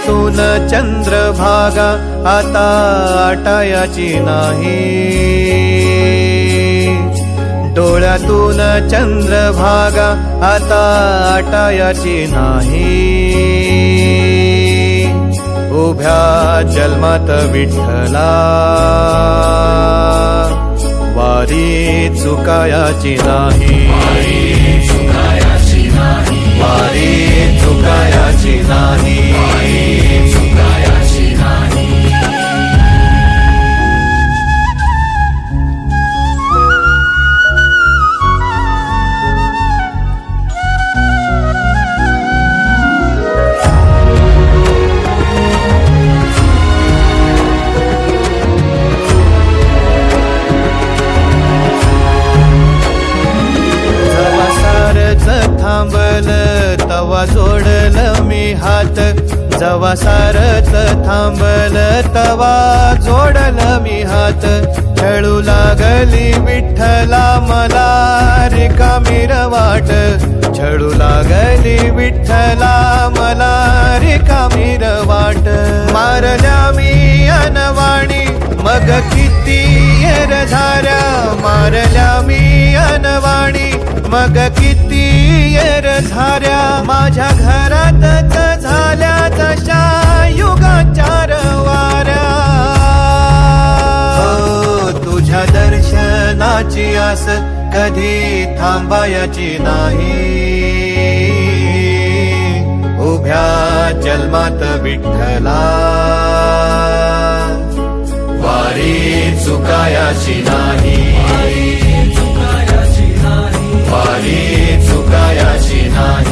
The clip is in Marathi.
डोळ्यातून चंद्रभागा आता आटायाची नाही, डोळ्यातून चंद्रभागा आता आटायाची नाही। उभ्या जन्मात विठ्ठला वारी चुकायाची नाही, वारी चुकायाची नाही। थांबल तवा जोडल मी हात, जवा सारच थांबल तवा जोडल मी हात। छळू लागली विठ्ठला मला रिकामी वाट, छळू लागली विठ्ठला मला रिकामी वाट। मारल्या मी अनवाणी मग किती येर झाल्या, मारल्या मी अनवाणी मग किती येर झाल्या। माझ्या घरातच झाल्या जशा युगांच्या वाऱ्या। तुझ्या दर्शनाची आस कधी थांबायची नाही, उभ्या जन्मात विठ्ठला वारी चुकायाची नाही, वारी चुकायाची नाही।